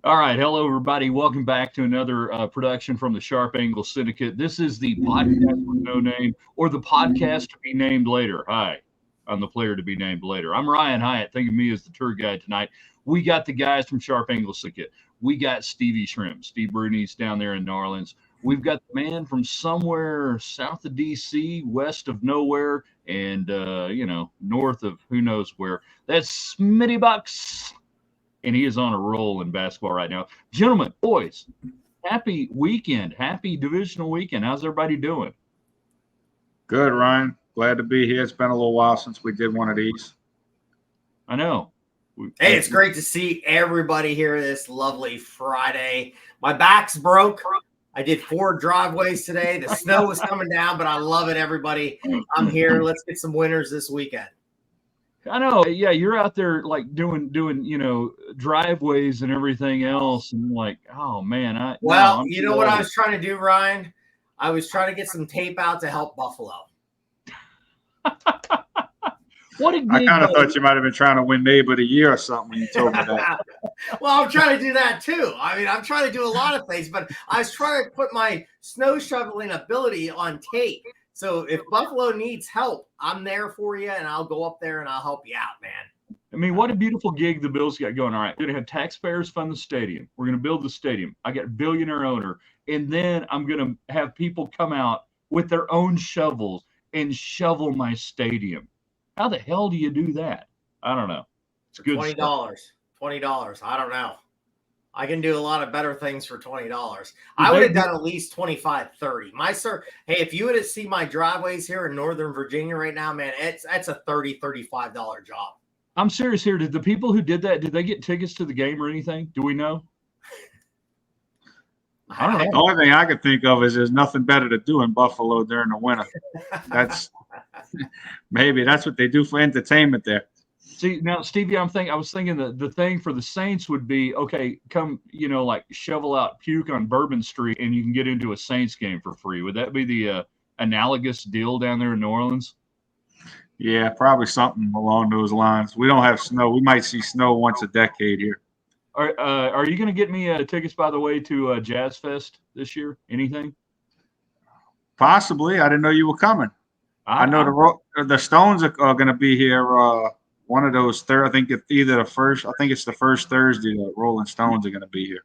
All right. Hello, everybody. Welcome back to another production from the Sharp Angle Syndicate. This is the podcast with no name or the podcast to be named later. Hi, I'm the player to be named later. I'm Ryan Hyatt. Think of me as the tour guide tonight. We got the guys from Sharp Angle Syndicate. We got Stevie Shrimp, Steve Bruni's down there in New Orleans. We've got the man from somewhere south of D.C., west of nowhere, and, north of who knows where. That's Smitty Bucks, and he is on a roll in basketball right now. Gentlemen, boys, happy weekend, happy divisional weekend. How's everybody doing? Good, Ryan. Glad to be here. It's been a little while since we did one of these. I know. Hey, it's great to see everybody here this lovely Friday. My back's broke. I did 4 driveways today. The snow was coming down, but I love it, everybody. I'm here. Let's get some winners this weekend. I know. Yeah, you're out there like doing driveways and everything else, and like, oh man, you know what I was trying to do, Ryan? I was trying to get some tape out to help Buffalo. I kind of thought you might have been trying to win Neighbor of the Year or something when you told me that. Well, I'm trying to do that too. I mean, I'm trying to do a lot of things, but I was trying to put my snow shoveling ability on tape. So if Buffalo needs help, I'm there for you, and I'll go up there and I'll help you out, man. I mean, what a beautiful gig the Bills got going. All right, we're going to have taxpayers fund the stadium. We're going to build the stadium. I got a billionaire owner. And then I'm going to have people come out with their own shovels and shovel my stadium. How the hell do you do that? I don't know. It's good $20. $20. I don't know. I can do a lot of better things for $20. I would have done at least 25, 30. Hey, if you would have seen my driveways here in Northern Virginia right now, man, that's a $30, $35 job. I'm serious here. Did the people who did that, did they get tickets to the game or anything? Do we know? I don't know. The only thing I could think of is there's nothing better to do in Buffalo during the winter. Maybe that's what they do for entertainment there. See, now, Stevie, I was thinking the thing for the Saints would be, okay, come, like shovel out puke on Bourbon Street and you can get into a Saints game for free. Would that be the analogous deal down there in New Orleans? Yeah, probably something along those lines. We don't have snow. We might see snow once a decade here. Are you going to get me tickets, by the way, to Jazz Fest this year? Anything? Possibly. I didn't know you were coming. I know the Stones are going to be here. One of those I think it's either the first. I think it's the first Thursday. The Rolling Stones are going to be here.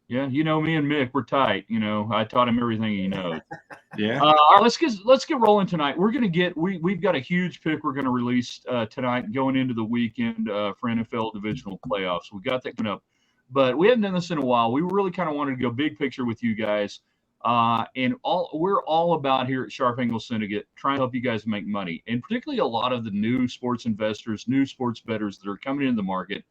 Yeah, me and Mick, we're tight. I taught him everything he knows. Yeah. All right, let's get rolling tonight. We're going to we've got a huge pick we're going to release tonight going into the weekend for NFL divisional playoffs. We got that coming up, but we haven't done this in a while. We really kind of wanted to go big picture with you guys. We're all about here at Sharp Angle Syndicate trying to help you guys make money, and particularly a lot of the new sports investors, new sports bettors that are coming into the market.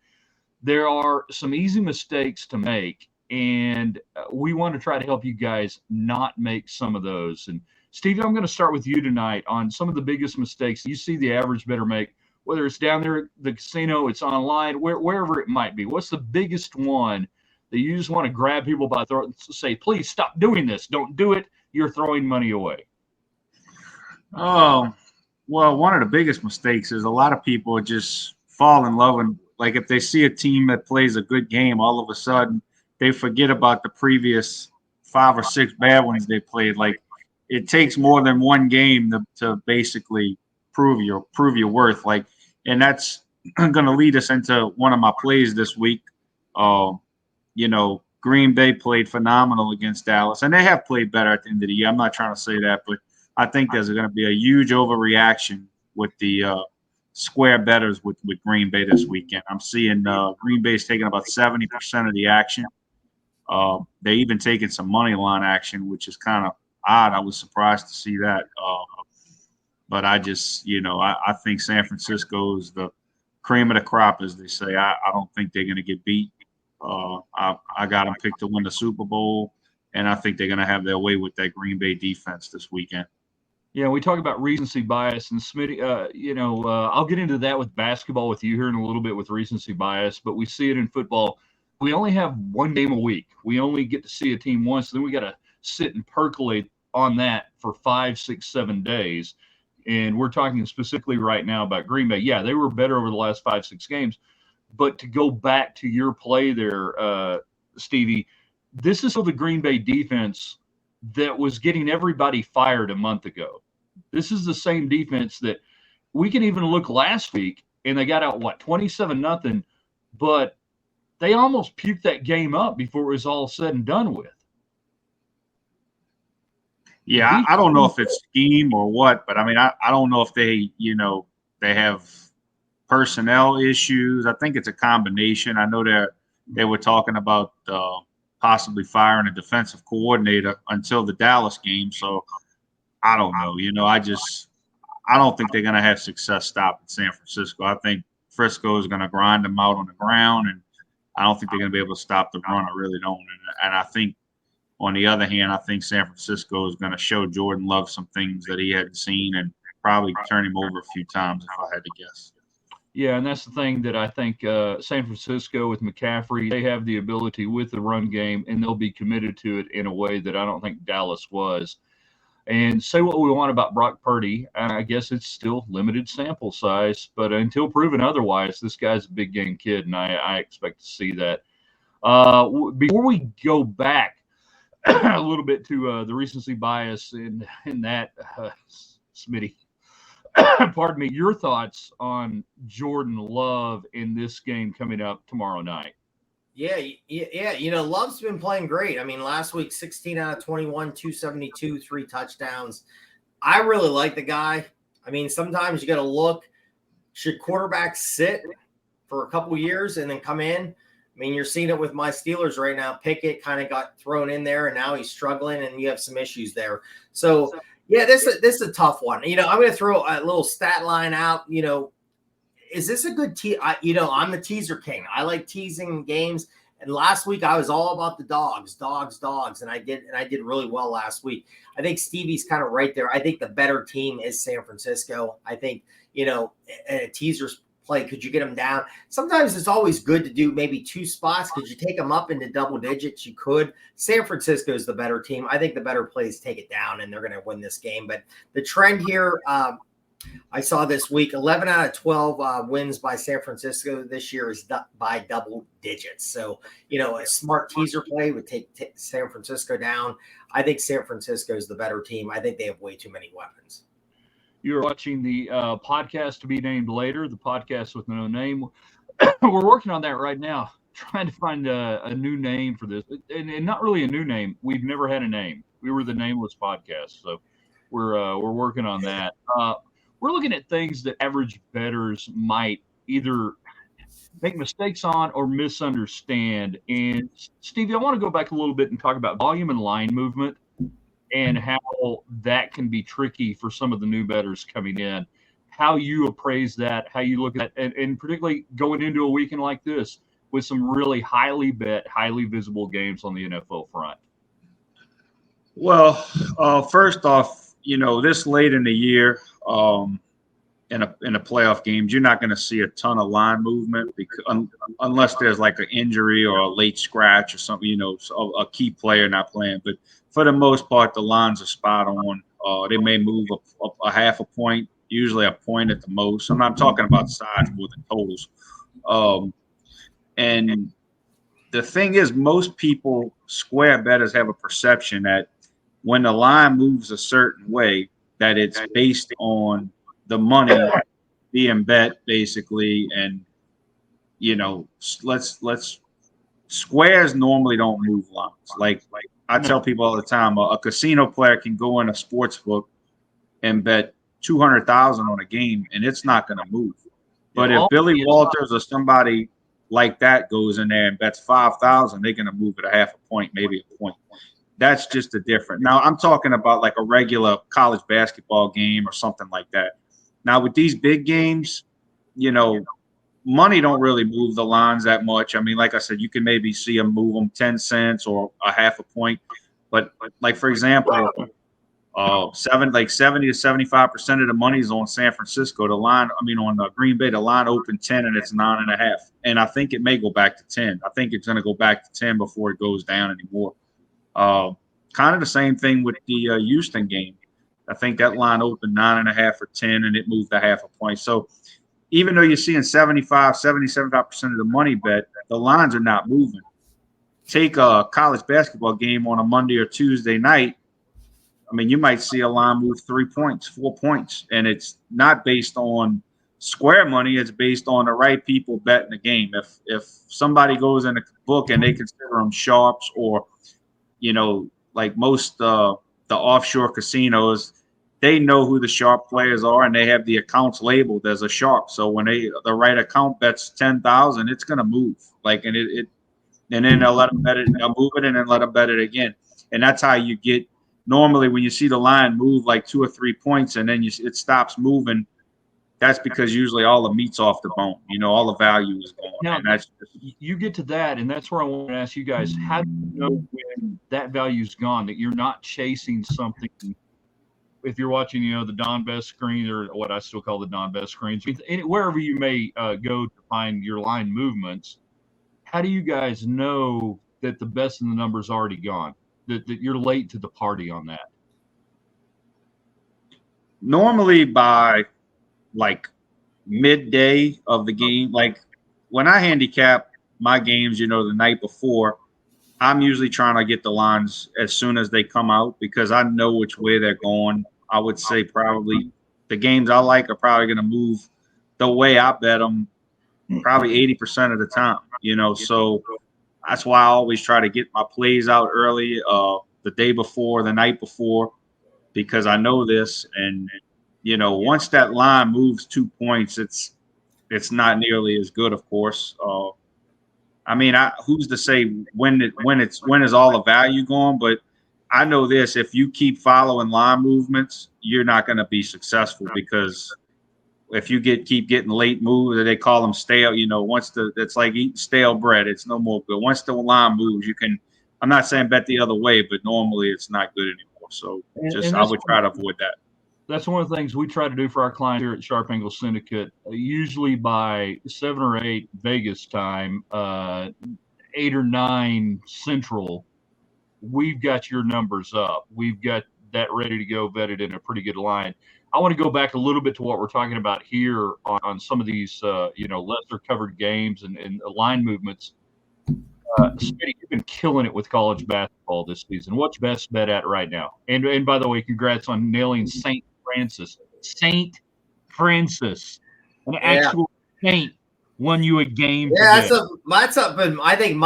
There are some easy mistakes to make, and we want to try to help you guys not make some of those. And Steve, I'm going to start with you tonight on some of the biggest mistakes you see the average bettor make, whether it's down there at the casino, it's online, wherever it might be. What's the biggest one that you just want to grab people by the throat and say, please stop doing this. Don't do it. You're throwing money away. Oh, well, one of the biggest mistakes is a lot of people just fall in love. And like if they see a team that plays a good game, all of a sudden they forget about the previous 5 or 6 bad ones they played. Like it takes more than one game to basically prove your worth. Like, and that's going to lead us into one of my plays this week. Green Bay played phenomenal against Dallas, and they have played better at the end of the year. I'm not trying to say that, but I think there's going to be a huge overreaction with the square bettors with Green Bay this weekend. I'm seeing Green Bay's taking about 70% of the action. They even taking some money line action, which is kind of odd. I was surprised to see that. But I just, I think San Francisco's the cream of the crop, as they say. I don't think they're going to get beat. I got them picked to win the Super Bowl, and I think they're going to have their way with that Green Bay defense this weekend. Yeah, we talk about recency bias, and Smitty, I'll get into that with basketball with you here in a little bit with recency bias, but we see it in football. We only have one game a week. We only get to see a team once, then we got to sit and percolate on that for 5, 6, 7 days. And we're talking specifically right now about Green Bay. Yeah, they were better over the last 5, 6 games. But to go back to your play there, Stevie, this is still the Green Bay defense that was getting everybody fired a month ago. This is the same defense that we can even look last week, and they got out, 27-0, but they almost puked that game up before it was all said and done with. Yeah, I don't know if it's scheme or what, but I mean, I don't know if they have personnel issues. I think it's a combination. I know they were talking about possibly firing a defensive coordinator until the Dallas game. So I don't know. I don't think they're going to have success stopping San Francisco. I think Frisco is going to grind them out on the ground, and I don't think they're going to be able to stop the run. I really don't. And I think, on the other hand, I think San Francisco is going to show Jordan Love some things that he hadn't seen and probably turn him over a few times, if I had to guess. Yeah, and that's the thing that I think San Francisco with McCaffrey, they have the ability with the run game, and they'll be committed to it in a way that I don't think Dallas was. And say what we want about Brock Purdy, I guess it's still limited sample size, but until proven otherwise, this guy's a big game kid, and I expect to see that. Before we go back a little bit to the recency bias in that, Smitty, pardon me, your thoughts on Jordan Love in this game coming up tomorrow night? Yeah. Love's been playing great. I mean, last week, 16 out of 21, 272, 3 touchdowns. I really like the guy. I mean, sometimes you got to look, should quarterbacks sit for a couple years and then come in? I mean, you're seeing it with my Steelers right now. Pickett kind of got thrown in there, and now he's struggling, and you have some issues there. So, yeah, this is a tough one. I'm going to throw a little stat line out. Is this a good tease? I'm the teaser king. I like teasing games. And last week I was all about the dogs, and I did really well last week. I think Stevie's kind of right there. I think the better team is San Francisco. I think, a teaser's play, could you get them down? Sometimes it's always good to do maybe 2 spots. Could you take them up into double digits? You could. San Francisco is the better team. I think the better plays take it down, and they're going to win this game. But the trend here, I saw this week, 11 out of 12 wins by San Francisco this year is by double digits. So, a smart teaser play would take San Francisco down. I think San Francisco is the better team. I think they have way too many weapons. You're watching the podcast to be named later, the podcast with no name. We're working on that right now, trying to find a new name for this. And not really a new name. We've never had a name. We were the nameless podcast. So we're working on that. We're looking at things that average bettors might either make mistakes on or misunderstand. And Stevie, I want to go back a little bit and talk about volume and line movement and how that can be tricky for some of the new bettors coming in, how you appraise that, how you look at it, and particularly going into a weekend like this with some really highly bet, highly visible games on the NFL front. Well, first off, this late in the year, in a playoff games, you're not going to see a ton of line movement unless there's like an injury or a late scratch or something, a key player not playing. But for the most part, the lines are spot on. They may move a half a point, usually a point at the most. I'm not talking about sides more than totals. And the thing is, most people, square bettors, have a perception that when the line moves a certain way, that it's based on the money being bet, basically. And let's squares normally don't move lines. Like I tell people all the time, a casino player can go in a sports book and bet 200,000 on a game, and it's not going to move. But if Billy Walters or somebody like that goes in there and bets 5,000, they're going to move it a half a point, maybe a point. That's just a different. Now I'm talking about like a regular college basketball game or something like that. Now with these big games, money don't really move the lines that much. I mean, like I said, you can maybe see them move them 10 cents or a half a point. But like, for example, 70 to 75% of the money is on San Francisco. On Green Bay, the line opened 10 and it's 9.5. And I think it may go back to 10. I think it's going to go back to 10 before it goes down anymore. Kind of the same thing with the Houston game. I think that line opened 9.5 or 10 and it moved a half a point. So even though you're seeing 75% of the money bet, the lines are not moving. take a college basketball game on a Monday or Tuesday night. I mean, you might see a line move 3 points, 4 points, and it's not based on square money. It's based on the right people betting the game. If somebody goes in a book and they consider them sharps, or like most the offshore casinos, they know who the sharp players are and they have the accounts labeled as a sharp. So when the right account bets 10,000, it's gonna move. And then they'll let them bet it. They'll move it and then let them bet it again. And that's how you get. Normally, when you see the line move like 2 or 3 points and then it stops moving, that's because usually all the meat's off the bone. All the value is gone. Now, and that's you get to that, and that's where I want to ask you guys: how do you know when that value's gone? That you're not chasing something. If you're watching, the Don Best screen, or what I still call the Don Best screens, wherever you may go to find your line movements, how do you guys know that the best in the number's already gone? That you're late to the party on that? Normally by like midday of the game. Like when I handicap my games, the night before, I'm usually trying to get the lines as soon as they come out because I know which way they're going. I would say probably the games I like are probably going to move the way I bet them probably 80% of the time, so that's why I always try to get my plays out early, the day before, the night before, because I know this. And, once that line moves 2 points, it's not nearly as good, of course. I mean, who's to say when is all the value gone? But I know this: if you keep following line movements, you're not going to be successful because if you keep getting late moves, they call them stale. It's like eating stale bread. It's no more good. Once the line moves, you can. I'm not saying bet the other way, but normally it's not good anymore. So I would try to avoid that. That's one of the things we try to do for our clients here at Sharp Angle Syndicate. Usually by 7 or 8 Vegas time, 8 or 9 Central, we've got your numbers up. We've got that ready to go, vetted in a pretty good line. I want to go back a little bit to what we're talking about here on some of these, lesser covered games and line movements. Smitty, you've been killing it with college basketball this season. What's best bet at right now? And by the way, congrats on nailing St. Francis. St. Francis, an actual saint, won you a game. Yeah, that's up. But I think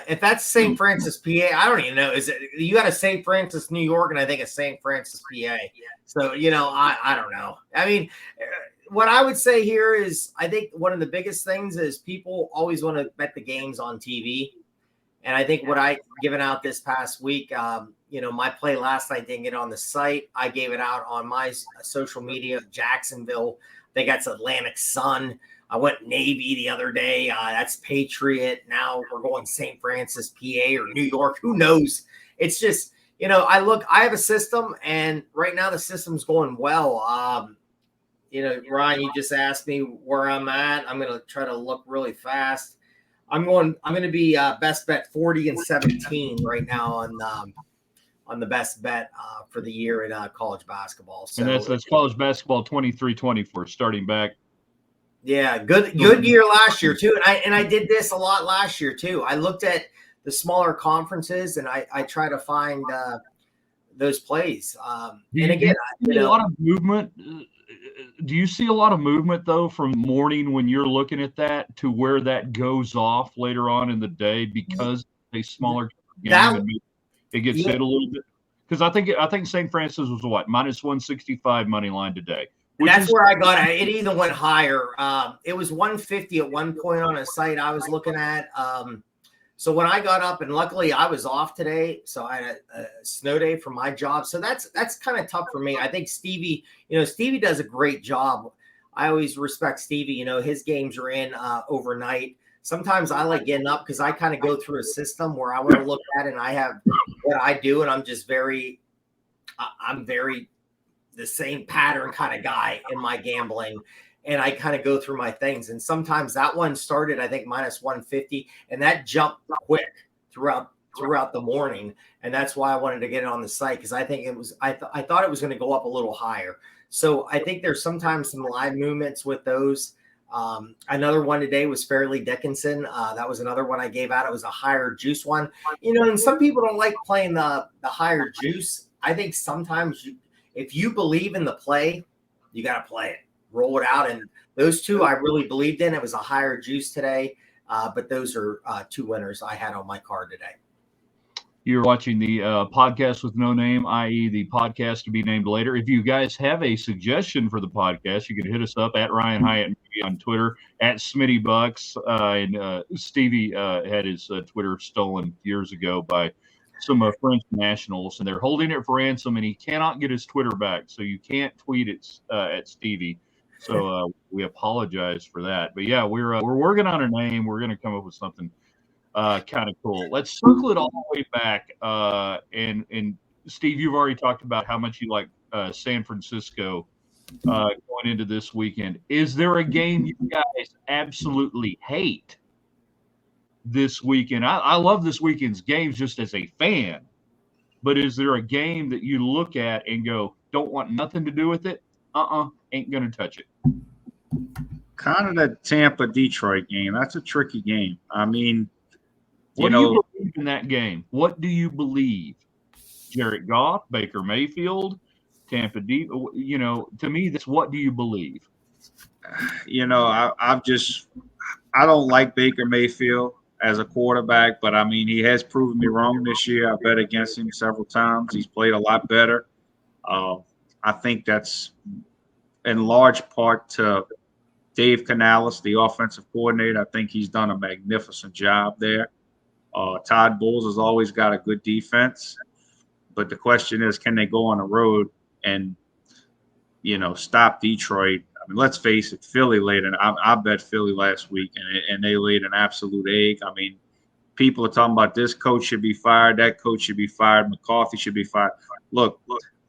if that's St. Francis, PA, I don't even know. Is it you got a St. Francis, New York, and I think a St. Francis, PA. So I don't know. I mean, what I would say here is I think one of the biggest things is people always want to bet the games on TV. And I think what I given out this past week, my play last night didn't get on the site. I gave it out on my social media. Jacksonville, I think that's Atlantic Sun. I went Navy the other day. That's Patriot. Now we're going St. Francis, PA, or New York. Who knows? It's just, I have a system, and right now the system's going well. Ryan, you just asked me where I'm at. I'm going to try to look really fast. I'm going to be best bet 40 and 17 right now on the best bet for the year in college basketball. So, and that's college basketball 23-24 starting back. Yeah, good year last year too. And I did this a lot last year too. I looked at the smaller conferences and I try to find those plays. And again, a lot of movement. Do you see a lot of movement though from morning when you're looking at that to where that goes off later on in the day because a smaller game and it gets hit a little bit? Because I think St. Francis was what, -165 money line today. That's where I got it. It even went higher. It was 150 at one point on a site I was looking at. So when I got up, and luckily I was off today, so I had a snow day for my job. So that's kind of tough for me. I think Stevie does a great job. I always respect Stevie. His games are in overnight. Sometimes I like getting up because I kind of go through a system where I want to look at it and I have what I do, and I'm very the same pattern kind of guy in my gambling. And I kind of go through my things. And sometimes that one started, I think, -150. And that jumped quick throughout the morning. And that's why I wanted to get it on the site. Because I think I thought it was going to go up a little higher. So I think there's sometimes some live movements with those. Another one today was Fairleigh Dickinson. That was another one I gave out. It was a higher juice one. And some people don't like playing the higher juice. I think sometimes if you believe in the play, you got to play it, roll it out. And those two I really believed in. It was a higher juice today. But those are two winners I had on my card today. You're watching the podcast with no name, i.e. the podcast to be named later. If you guys have a suggestion for the podcast, you can hit us up at Ryan Hyatt Media on Twitter, at Smitty Bucks. And Stevie had his Twitter stolen years ago by some French nationals, and they're holding it for ransom, and he cannot get his Twitter back. So you can't tweet it at Stevie. So we apologize for that. But yeah, we're working on a name. We're going to come up with something kind of cool. Let's circle it all the way back. And Steve, you've already talked about how much you like San Francisco going into this weekend. Is there a game you guys absolutely hate this weekend? I love this weekend's games just as a fan, but is there a game that you look at and go, don't want nothing to do with it? Ain't gonna touch it. Kind of that Tampa-Detroit game. That's a tricky game. I mean, what do you believe in that game? What do you believe? Jared Goff, Baker Mayfield, Tampa D. To me, that's what do you believe? I don't like Baker Mayfield as a quarterback, but I mean, he has proven me wrong this year. I bet against him several times. He's played a lot better. I think that's in large part to Dave Canales, the offensive coordinator. I think he's done a magnificent job there. Todd Bowles has always got a good defense, but the question is, can they go on the road and, stop Detroit? I mean, let's face it, Philly laid I bet Philly last week, and they laid an absolute egg. I mean, people are talking about this coach should be fired, that coach should be fired, McCarthy should be fired. Look,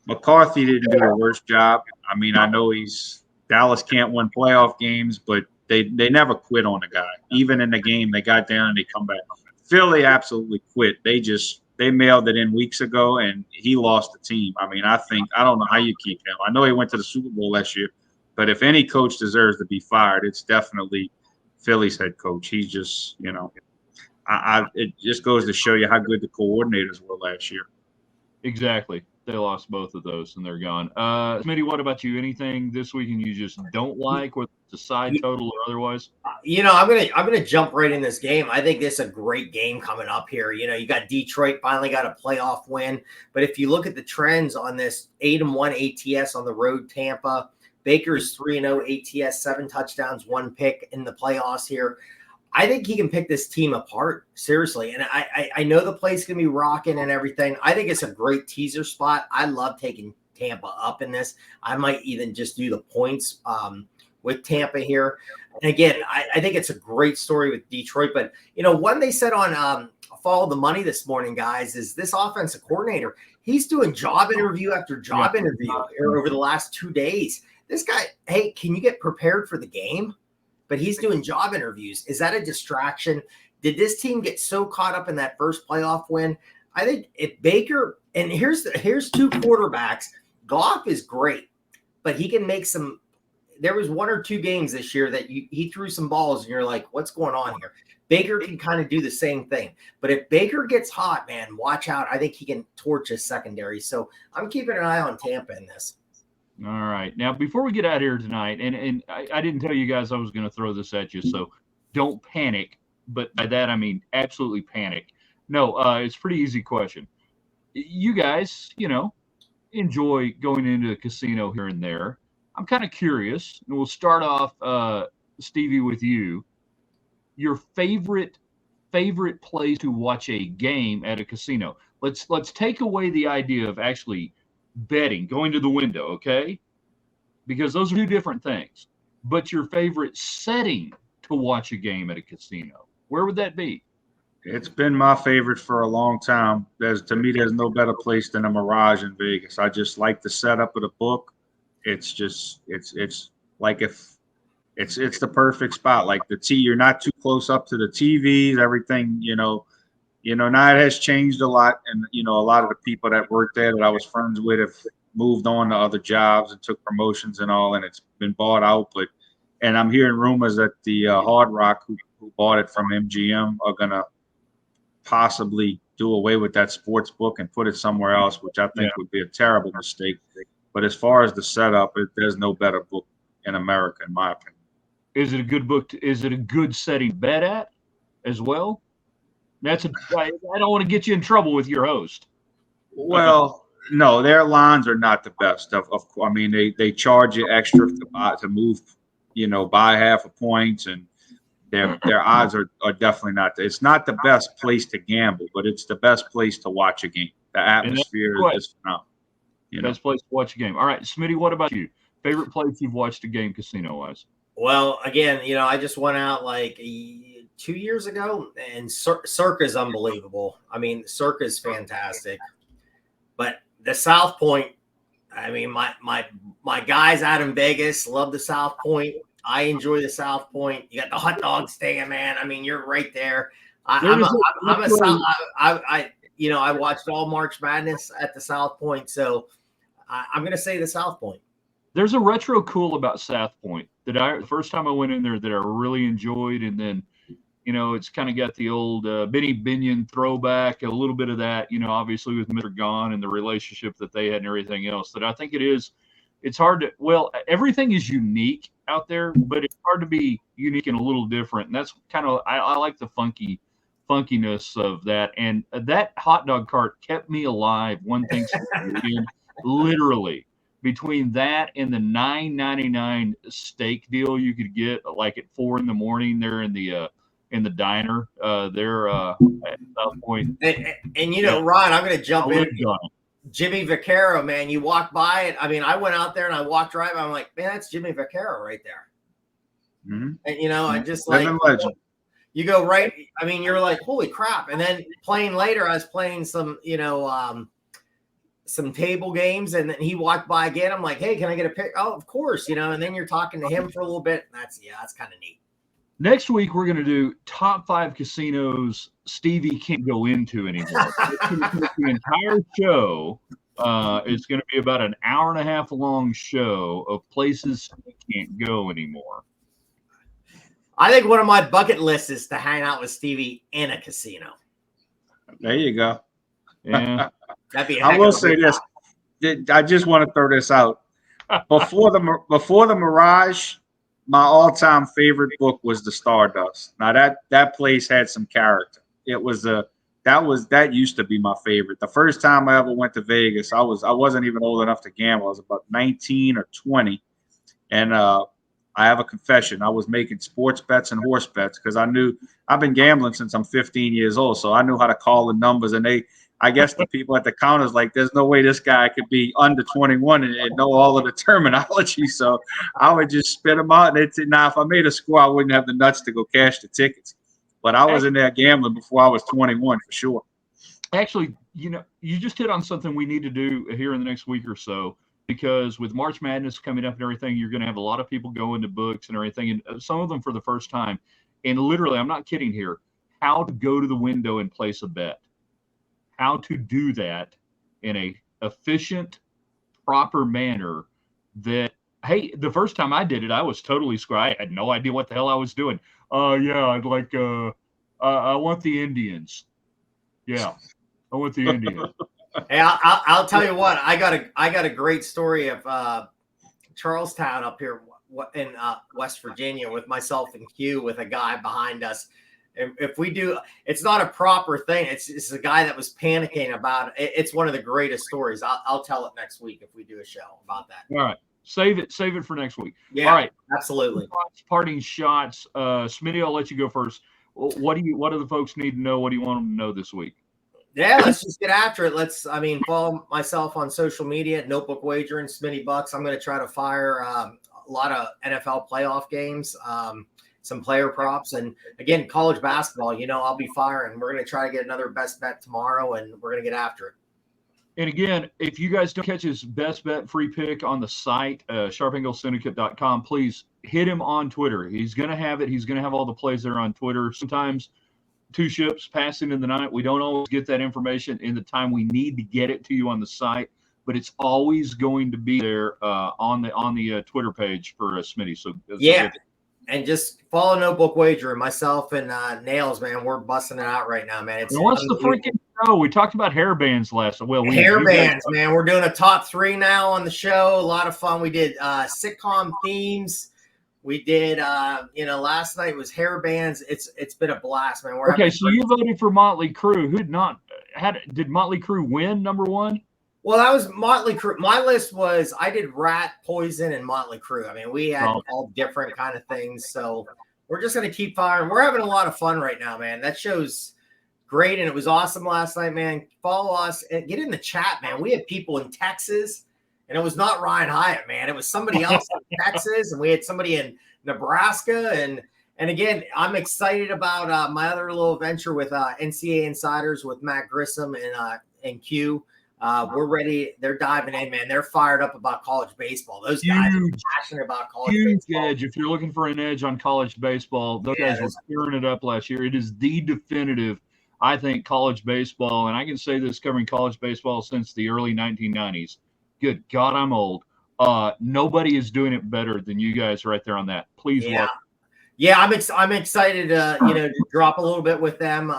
McCarthy didn't do the worst job. I mean, I know Dallas can't win playoff games, but they never quit on the guy. Even in the game, they got down and they come back. Philly absolutely quit. They mailed it in weeks ago, and he lost the team. I mean, I don't know how you keep him. I know he went to the Super Bowl last year, but if any coach deserves to be fired, it's definitely Philly's head coach. He's just, it just goes to show you how good the coordinators were last year. Exactly. They lost both of those, and they're gone. Smitty, what about you? Anything this weekend you just don't like, whether it's a side total or otherwise? I'm gonna jump right in this game. I think this is a great game coming up here. You got Detroit finally got a playoff win, but if you look at the trends on this 8-1 ATS on the road, Tampa, Baker's 3-0 ATS, 7 touchdowns, 1 pick in the playoffs here. I think he can pick this team apart, seriously. And I know the play's going to be rocking and everything. I think it's a great teaser spot. I love taking Tampa up in this. I might even just do the points with Tampa here. And again, I think it's a great story with Detroit. But, one they said on Follow the Money this morning, guys, is this offensive coordinator, he's doing job interview after job interview over the last 2 days. This guy, hey, can you get prepared for the game? But he's doing job interviews. Is that a distraction? Did this team get so caught up in that first playoff win? I think if Baker, and here's 2 quarterbacks. Goff is great, but he can make some. There was 1 or 2 games this year that he threw some balls, and you're like, what's going on here? Baker can kind of do the same thing. But if Baker gets hot, man, watch out. I think he can torch his secondary. So I'm keeping an eye on Tampa in this. All right. Now, before we get out of here tonight, and I didn't tell you guys I was going to throw this at you, so don't panic. But by that, I mean absolutely panic. No, it's a pretty easy question. You guys, enjoy going into a casino here and there. I'm kind of curious, and we'll start off, Stevie, with you. Your favorite place to watch a game at a casino. Let's take away the idea of actually betting, going to the window, okay? Because those are 2 different things. But your favorite setting to watch a game at a casino, where would that be? It's been my favorite for a long time. To me, there's no better place than a Mirage in Vegas. I just like the setup of the book. It's like if it's the perfect spot. Like you're not too close up to the TVs, everything, now it has changed a lot. And, a lot of the people that worked there that I was friends with have moved on to other jobs and took promotions and all, and it's been bought out. But and I'm hearing rumors that the Hard Rock, who bought it from MGM, are gonna possibly do away with that sports book and put it somewhere else, which I think would be a terrible mistake. But as far as the setup, there's no better book in America, in my opinion. Is it a good book? Is it a good setting to bet at as well? I don't want to get you in trouble with your host. Well, no, their lines are not the best. I mean, they charge you extra to move, by half a point, and their odds are definitely not. It's not the best place to gamble, but it's the best place to watch a game. The atmosphere is phenomenal. Best place to watch a game. All right, Smitty, what about you? Favorite place you've watched a game casino-wise? Well, again, I just went out like 2 years ago, and Circa is unbelievable. I mean, Circa is fantastic. But the South Point, I mean, my guys out in Vegas love the South Point. I enjoy the South Point. You got the hot dog stand, man. I mean, you're right there. I watched all March Madness at the South Point, so I'm going to say the South Point. There's a retro cool about South Point that the first time I went in there that I really enjoyed, and then it's kind of got the old Benny Binion throwback, a little bit of that, obviously with Mr. Gone and the relationship that they had and everything else. That I think it's hard to, everything is unique out there, but it's hard to be unique and a little different. And that's kind of, I like the funkiness of that. And that hot dog cart kept me alive one Thanksgiving weekend, literally. Between that and the $9.99 steak deal you could get like at 4 a.m. there in the diner there at South Point. And Ron, I'm going to jump in. Jimmy Vaccaro, man, you walk by it. I mean, I went out there and I walked right by. I'm like, man, that's Jimmy Vaccaro right there. Mm-hmm. And I just like you go right. I mean, you're like, holy crap! And then playing later, I was playing some, some table games, and then he walked by again. I'm like, hey, can I get a pic? Oh, of course, And then you're talking to him for a little bit. And that's kind of neat. Next week, we're going to do top 5 casinos Stevie can't go into anymore. The entire show is going to be about an hour and a half long show of places he can't go anymore. I think one of my bucket lists is to hang out with Stevie in a casino. There you go. Yeah. That'd be I will say this. I just want to throw this out. Before the Mirage, my all-time favorite book was the Stardust. Now that place had some character. It was that used to be my favorite. The first time I ever went to Vegas, I wasn't even old enough to gamble. I was about 19 or 20, and I have a confession. I was making sports bets and horse bets because I've been gambling since I'm 15 years old, so I knew how to call the numbers. And I guess the people at the counters like, there's no way this guy could be under 21 and know all of the terminology. So I would just spit them out. And if I made a score, I wouldn't have the nuts to go cash the tickets. But I was in there gambling before I was 21 for sure. Actually, you just hit on something we need to do here in the next week or so, because with March Madness coming up and everything, you're going to have a lot of people go into books and everything, and some of them for the first time. And literally, I'm not kidding here, how to go to the window and place a bet. How to do that in a efficient, proper manner that, hey, the first time I did it, I was totally screwed. I had no idea what the hell I was doing. I'd like, I want the Indians. Yeah, I want the Indians. Hey, I'll tell you what, I got a great story of Charlestown up here in West Virginia with myself and Q with a guy behind us. If we do, it's not a proper thing. It's a guy that was panicking about it. It's one of the greatest stories. I'll tell it next week if we do a show about that. All right. Save it for next week. Yeah, all right. Absolutely. Parting shots. Smitty, I'll let you go first. What do the folks need to know? What do you want them to know this week? Yeah, let's just get after it. Follow myself on social media, Notebook Wagering, Smitty Bucks. I'm going to try to fire a lot of NFL playoff games, some player props, and again, college basketball. I'll be firing. We're going to try to get another best bet tomorrow, and we're going to get after it. And again, if you guys don't catch his best bet free pick on the site, sharpanglesyndicate.com, please hit him on Twitter. He's going to have it. He's going to have all the plays there on Twitter. Sometimes 2 ships passing in the night. We don't always get that information in the time we need to get it to you on the site, but it's always going to be there on the Twitter page for Smitty. So yeah. And just follow Notebook Wager. Myself and Nails, man, we're busting it out right now, man. It's what's the freaking show? We talked about hair bands last. Well, hair bands, man. We're doing a top 3 now on the show. A lot of fun. We did sitcom themes. We did, last night was hair bands. It's been a blast, man. Okay, so you voted for Motley Crue. Who did not? Did Motley Crue win #1? Well, that was Motley Crue. My list was I did Rat, Poison, and Motley Crue. I mean, we had all different kind of things. So we're just going to keep firing. We're having a lot of fun right now, man. That show's great, and it was awesome last night, man. Follow us and get in the chat, man. We had people in Texas, and it was not Ryan Hyatt, man. It was somebody else in Texas, and we had somebody in Nebraska. And again, I'm excited about my other little venture with NCAA Insiders with Matt Grissom and Q. We're ready. They're diving in, man. They're fired up about college baseball. Those guys are passionate about college baseball. Edge. If you're looking for an edge on college baseball, those guys were tearing it up last year. It is the definitive, I think, college baseball. And I can say this covering college baseball since the early 1990s. Good God, I'm old. Nobody is doing it better than you guys right there on that. Please welcome. Yeah, I'm excited to drop a little bit with them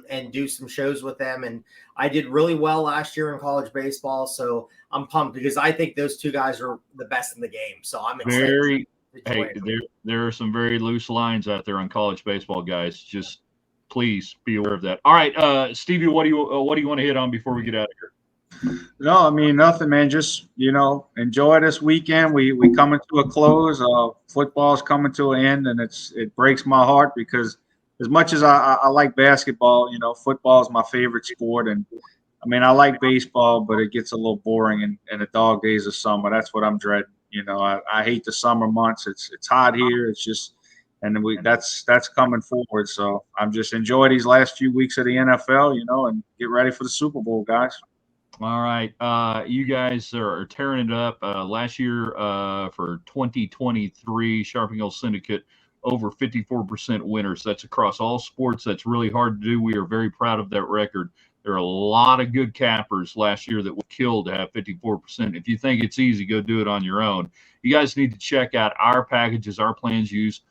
and do some shows with them. And I did really well last year in college baseball, so I'm pumped because I think those two guys are the best in the game. So I'm excited. There are some very loose lines out there on college baseball, guys. Just please be aware of that. All right, Stevie, what do you want to hit on before we get out of here? No, I mean, nothing, man. Just, enjoy this weekend. We coming to a close. Football's coming to an end, and it breaks my heart because as much as I like basketball, football is my favorite sport. And, I mean, I like baseball, but it gets a little boring in the dog days of summer. That's what I'm dreading. I hate the summer months. It's hot here. It's just – and that's coming forward. So I'm just enjoy these last few weeks of the NFL, and get ready for the Super Bowl, guys. All right. You guys are tearing it up. Last year for 2023, Sharpingale Syndicate, over 54% winners. That's across all sports. That's really hard to do. We are very proud of that record. There are a lot of good cappers last year that were killed to have 54%. If you think it's easy, go do it on your own. You guys need to check out our packages, our plans. Use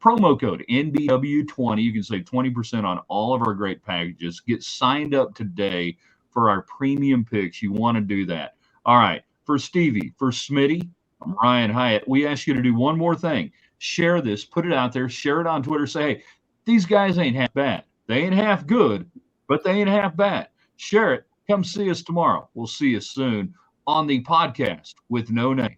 promo code NBW20. You can save 20% on all of our great packages. Get signed up today for our premium picks. You want to do that. All right. For Stevie, for Smitty, I'm Ryan Hyatt. We ask you to do one more thing. Share this, put it out there, share it on Twitter. Say, hey, these guys ain't half bad. They ain't half good, but they ain't half bad. Share it. Come see us tomorrow. We'll see you soon on the podcast with no name.